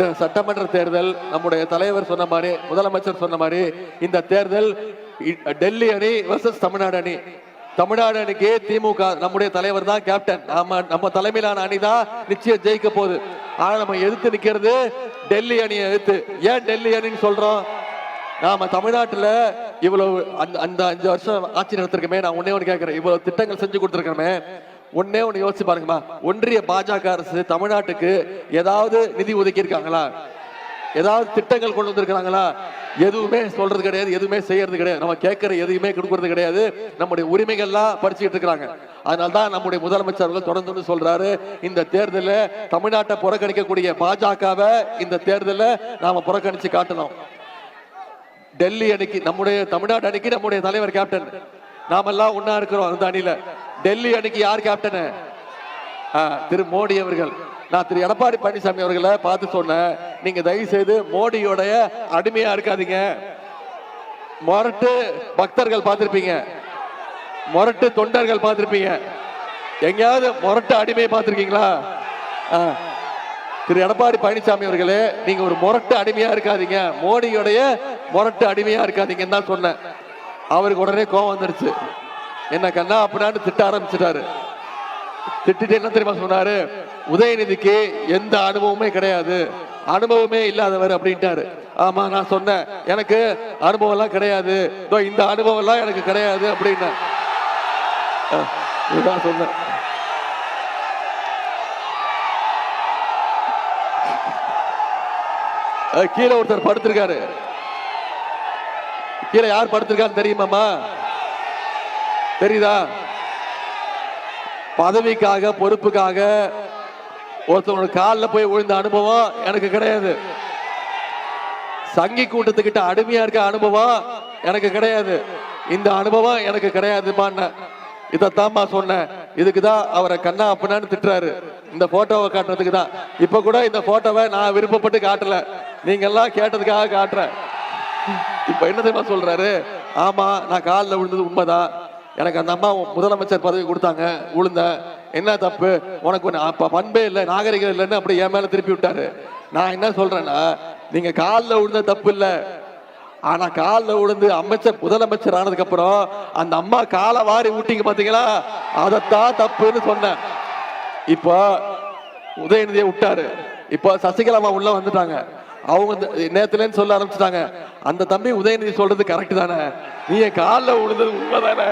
இந்த சட்டமன்ற தேர்தல் நம்முடைய தலைவர் சொன்ன மாதிரி, முதலமைச்சர் சொன்ன மாதிரி, இந்த தேர்தல் டெல்லி அணி வர்சஸ் தமிழ்நாடு அணி. தமிழ்நாடு அணிக்கு திமுக நம்முடைய தலைவர் தான் கேப்டன். நம்ம தலைமையிலான அணி தான் நிச்சயம் ஜெயிக்க போகுது. ஆனா நம்ம எதிர்த்து நிக்கிறது டெல்லி அணியை எதிர்த்து. ஏன் டெல்லி அணின்னு சொல்றோம்? நாம தமிழ்நாட்டுல இவ்வளவு அந்த 5 வருஷம் ஆட்சி நடத்திருக்கமே, நான் ஒன்னே ஒன்று கேட்கிறேன், இவ்வளவு திட்டங்கள் செஞ்சு கொடுத்துருக்கமே, ஒன்னே ஒண்ணு யோசிச்சு பாருங்கம்மா. ஒன்றிய பாஜக அரசு தமிழ்நாட்டுக்கு ஏதாவது நிதி ஒதுக்கி இருக்காங்களா? ஏதாவது திட்டங்கள் கொண்டு வந்திருக்காங்களா? எதுவுமே சொல்றது கிடையாது, எதுவுமே செய்யறது கிடையாது. நம்ம கேட்கிற எதுவுமே கொடுக்கறது கிடையாது. நம்முடைய உரிமைகள்லாம் பறிச்சுக்கிட்டு இருக்கிறாங்க. அதனால்தான் நம்முடைய முதலமைச்சர்கள் தொடர்ந்து சொல்றாரு, இந்த தேர்தலில் தமிழ்நாட்டை புறக்கணிக்கக்கூடிய பாஜகவை இந்த தேர்தலில் நாம புறக்கணிச்சு காட்டணும். டெல்லி அணிக்கு நம்முடைய தமிழ்நாடு அணிக்கு நம்முடைய தலைவர் கேப்டன். நாமெல்லாம் ஒன்னா இருக்கிறோம் அந்த அணியில. டெல்லி அணிக்கு யார் கேப்டன்? திரு மோடி அவர்கள். நான் திரு எடப்பாடி பழனிசாமி அவர்களை பார்த்து சொன்னேன், நீங்க தயவு செய்து மோடியோடைய அடிமையா இருக்காதீங்க. மொரட்டு பக்தர்கள் பார்த்திருப்பீங்க, மொரட்டு தொண்டர்கள் பார்த்திருப்பீங்க, எங்கேயாவது மொரட்டு அடிமையை பார்த்திருக்கீங்களா? திரு எடப்பாடி பழனிசாமி அவர்களே, நீங்க ஒரு மொரட்டு அடிமையா இருக்காதீங்க, மோடியோடைய மொரட்டு அடிமையா இருக்காதீங்கன்னு தான் சொன்னேன். அவருக்கு உடனே கோபம் வந்துருச்சு. என்ன கண்ணா அப்படின்னான்னு திட்ட ஆரம்பிச்சிட்டாரு. திட்டிட்டு என்ன தெரியுமா சொன்னாரு? உதயநிதிக்கு எந்த அனுபவமே கிடையாது, அனுபவமே இல்லாதவர் அப்படின்ட்டாரு. ஆமா, நான் சொன்னேன் எனக்கு அனுபவம் எல்லாம் கிடையாது, இந்த அனுபவம் எல்லாம் எனக்கு கிடையாது அப்படின்னு சொன்னேன். கீழே ஒருத்தர் படுத்திருக்காரு. கீழே யார் படுத்திருக்காரு தெரியுமாமா? தெரியுதா? பதவிக்காக பொறுப்புக்காக ஒருத்தவங்க காலில் போய் விழுந்த அனுபவம் எனக்கு கிடையாது. சங்கி கூட்டத்துக்கிட்ட அடிமையா இருக்க அனுபவம் எனக்கு கிடையாது. இந்த அனுபவம் எனக்கு கிடையாதுமான்னு இதைத்தான்மா சொன்னேன். இதுக்குதான் அவரை கண்ணா அப்படின்னான்னு திட்டுறாரு, இந்த போட்டோவை காட்டுறதுக்கு தான். இப்ப கூட இந்த போட்டோவை நான் விருப்பப்பட்டு காட்டல, நீங்க எல்லாம் கேட்டதுக்காக காட்டுறேன். இப்ப என்ன தெரியுமா சொல்றாரு? ஆமா, நான் காலில் விழுந்தது உண்மைதான், எனக்கு அந்த அம்மா முதலமைச்சர் பதவி கொடுத்தாங்க, விழுந்த என்ன தப்பு, உனக்கு பண்பே இல்லை, நாகரிகம் இல்லைன்னு அப்படி என் மேல திருப்பி விட்டாரு. நான் என்ன சொல்றேன்னா, நீங்க காலில் விழுந்த தப்பு இல்லை, ஆனா காலில் விழுந்து அமைச்சர் முதலமைச்சர் ஆனதுக்கு அப்புறம் அந்த அம்மா காலை வாரி ஊட்டிங்க பாத்தீங்களா, அதத்தான் தப்புன்னு சொன்னேன். இப்போ உதயநிதியை விட்டாரு, இப்போ சசிகலா உள்ள வந்துட்டாங்க. அவங்க நேத்துலன்னு சொல்ல ஆரம்பிச்சுட்டாங்க, அந்த தம்பி உதயநிதி சொல்றது கரெக்ட் தானே, நீ காலில் விழுந்தது உண்மைதானே.